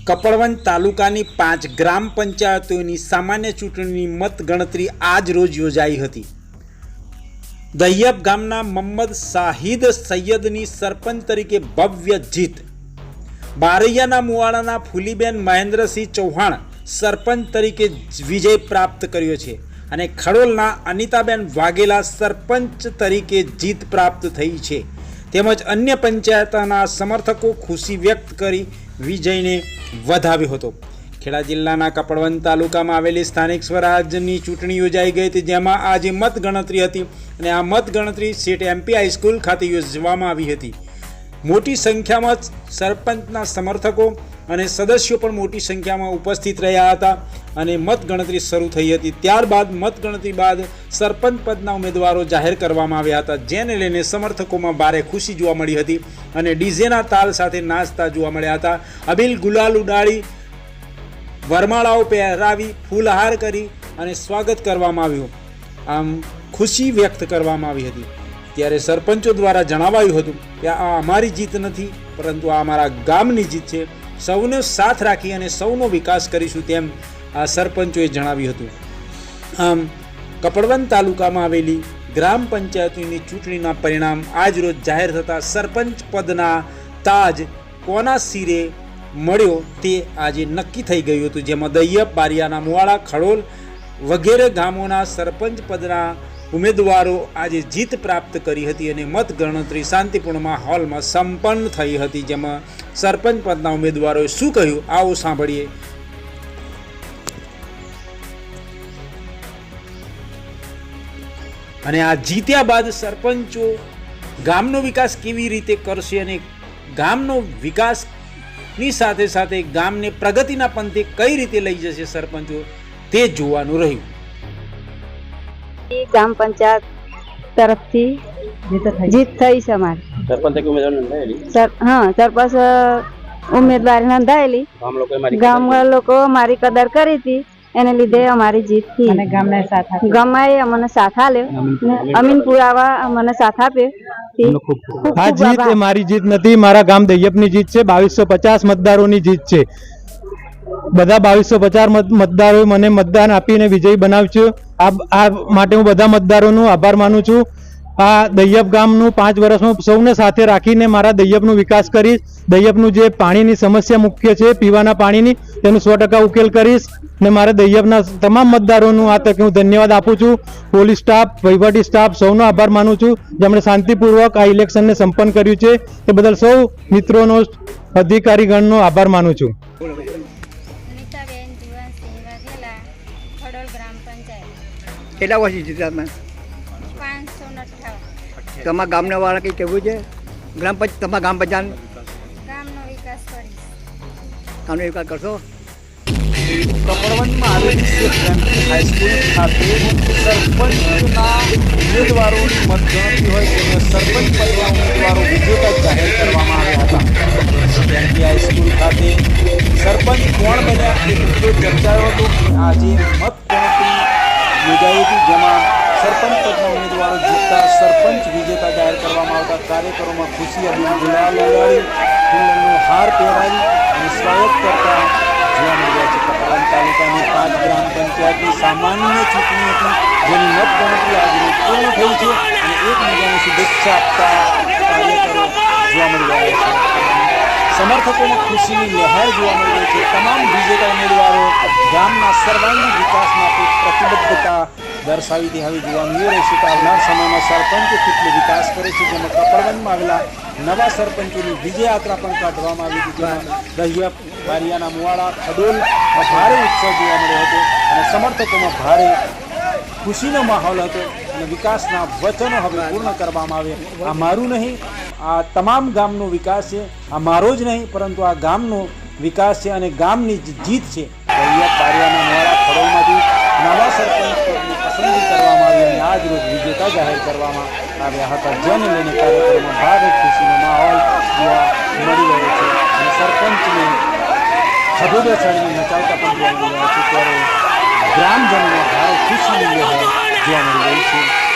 કપડવંજ તાલુકાની 5 ગ્રામ પંચાયતોની સામાન્ય ચૂંટણીની મતગણતરી આજ રોજ યોજાઈ હતી। દહિયપ ગામના મહમ્મદ શાહિદ સૈયદની સરપંચ તરીકે ભવ્ય જીત, બારૈયાના મુવાડાના ફૂલીબેન મહેન્દ્રસિંહ ચૌહાણ સરપંચ તરીકે વિજય પ્રાપ્ત કર્યો છે અને ખડોલના અનિતાબેન વાઘેલા સરપંચ તરીકે જીત પ્રાપ્ત થઈ છે। તેમજ અન્ય પંચાયતના સમર્થકો ખુશી વ્યક્ત કરી વિજયને વધાવ્યો હતો। ખેડા જિલ્લાના કપડવંજ તાલુકામાં આવેલી સ્થાનિક સ્વરાજ્યની ચૂંટણી યોજાઈ ગઈ હતી, જેમાં આજે મતગણતરી હતી અને આ મતગણતરી સેટ એમપી હાઈસ્કૂલ ખાતે યોજવામાં આવી હતી। મોટી સંખ્યામાં સરપંચના સમર્થકો અને સદસ્યો પણ મોટી સંખ્યામાં ઉપસ્થિત રહ્યા હતા અને મતગણતરી શરૂ થઈ હતી। ત્યારબાદ મતગણતરી બાદ સરપંચ પદના ઉમેદવારો જાહેર કરવામાં આવ્યા હતા, જેને લઈને સમર્થકોમાં ભારે ખુશી જોવા મળી હતી અને ડીજેના તાલ સાથે નાચતા જોવા મળ્યા હતા। અબીલ ગુલાલ ઉડાડી, વરમાળાઓ પહેરાવી, ફૂલહાર કરી અને સ્વાગત કરવામાં આવ્યું, આમ ખુશી વ્યક્ત કરવામાં આવી હતી। ત્યારે સરપંચો દ્વારા જણાવાયું હતું કે આ અમારી જીત નથી, પરંતુ આ અમારા ગામની જીત છે। સૌનો સાથ રાખી અને સૌનો વિકાસ કરીશું, તેમ આ સરપંચોએ જણાવ્યું હતું। આમ કપડવંજ તાલુકામાં આવેલી ગ્રામ પંચાયતોની ચૂંટણીના પરિણામ આજ રોજ જાહેર થતાં સરપંચ પદના તાજ કોના શિરે મળ્યો તે આજે નક્કી થઈ ગયું હતું, જેમાં દહિયપ, બારિયાના મુવાડા, ખડોલ વગેરે ગામોના સરપંચ પદના ઉમેદવારો આજે જીત પ્રાપ્ત કરી હતી અને મતગણતરી શાંતિપૂર્ણ માહોલમાં સંપન્ન થઈ હતી। જેમાં સરપંચ પદના ઉમેદવારોએ શું કહ્યું, આવો સાંભળીએ। અને આ જીત્યા બાદ સરપંચો ગામનો વિકાસ કેવી રીતે કરશે અને ગામનો વિકાસની સાથે સાથે ગામને પ્રગતિના પંથે કઈ રીતે લઈ જશે સરપંચો, તે જોવાનું રહ્યું। ग्राम पंचायत तरफ थी जीत थी से हमारी सरपंच सरपंच उम्मीदवार नोंधायेली। गाम लोग हमारी कदर करी थी, एने लीधे हमारी जीत थी। गमाए अमने साथ आल्यो, अमीन पुरावा अमने साथ आप्यो। आ जीत ए मारी जीत नहीं, मारा गाम दहियपनी जीत है। 2250 मतदारों जीत है। બધા 2250 મતદારોએ મને મતદાન આપીને વિજયી બનાવ્યો છે। આ માટે હું બધા મતદારોનો આભાર માનું છું। આ દહિયપ ગામનું 5 વર્ષમાં સૌને સાથે રાખીને મારા દહિયપનો વિકાસ કરીશ। દહિયપનું જે પાણીની સમસ્યા મુખ્ય છે પીવાના પાણીની, તેનું 100% ઉકેલ કરીશ ને મારા દહિયપના તમામ મતદારોનું આ તકે હું ધન્યવાદ આપું છું। પોલીસ સ્ટાફ, વહીવટી સ્ટાફ સૌનો આભાર માનું છું, જેમણે શાંતિપૂર્વક આ ઇલેક્શનને સંપન્ન કર્યું છે। તે બદલ સૌ મિત્રોનો, અધિકારીગણનો આભાર માનું છું। કેટલા વર્ષથી જીત્યા તમે? 558। તમારા ગામના વાળા કંઈ કહેવું છે? ગ્રામ પંચાયત, તમારા ગામ પંચાયત ગામનો વિકાસ કરીશ। ગામનો વિકાસ કરશો? કપડવંજમાં આવેલી એમપી હાઈસ્કૂલ ખાતે સરપંચના ઉમેદવારોની મતગણતરી હોય તેને સરપંચ પદના ઉમેદવારો વિજેતા જાહેર કરવામાં આવ્યા હતા। એમપી હાઈસ્કૂલ ખાતે સરપંચ કોણ બન્યા તે મુદ્દે ચર્ચાયો હતો। આજે મતગણતરી યોજાઈ હતી, જેમાં સરપંચ પદના ઉમેદવારો જીતતા સરપંચ વિજેતા જાહેર કરવામાં આવતા કાર્યકરોમાં ખુશી અબીલ ગુલાલ ઉડાડી, ફૂલનો હાર પહેરાવી અને સ્વાગત કરતા જોવા મળ્યા છે। કપડવંજ તાલુકાની 5 ગ્રામ પંચાયતની સામાન્ય ચૂંટણી હતી, જેની મતગણતરી આજે પૂર્ણ થઈ છે અને એકબીજાને શુભેચ્છા આપતા કાર્યકરો જોવા મળી રહ્યા છે। સમર્થકોમાં ખુશીની લહેર જોવા મળી રહી છે। તમામ વિજેતા ઉમેદવારો ગામના સર્વાંગી વિકાસ માટે પ્રતિબદ્ધતા દર્શાવી હવે જોવાનું એ રહેશે કે આવનાર સમયમાં સરપંચો કેટલો વિકાસ કરે છે। જેમાં કપડવંજમાં આવેલા નવા સરપંચોની વિજય યાત્રા પણ કાઢવામાં આવી હતી, જેમાં દહિયપ, બારિયાના મુવાડા, ખડોલમાં ભારે ઉત્સાહ જોવા મળ્યો હતો અને સમર્થકોમાં ભારે ખુશીનો માહોલ હતો અને વિકાસના વચનો હવે પૂર્ણ કરવામાં આવે। આ મારું નહીં, આ તમામ ગામનો વિકાસ છે। આ મારો જ નહીં, પરંતુ આ ગામનો વિકાસ છે અને ગામની જીત છે। દહિયપ, બારિયાના મુવાડા, ખડોલમાંથી નવા સરપંચ પદની પસંદગી કરવામાં આવી અને આજ રોજ વિજેતા જાહેર કરવામાં આવ્યા હતા, જેને લઈને કાર્યક્રમમાં ભારે ખુશીનો માહોલ જોવા મળી રહ્યો છે અને સરપંચને ખભે બેસાડીને નચાવતા પણ જોવા મળી રહ્યા છે। ત્યારે ગ્રામજનોમાં ભારે ખુશીની લહેર જોવા મળી રહી છે।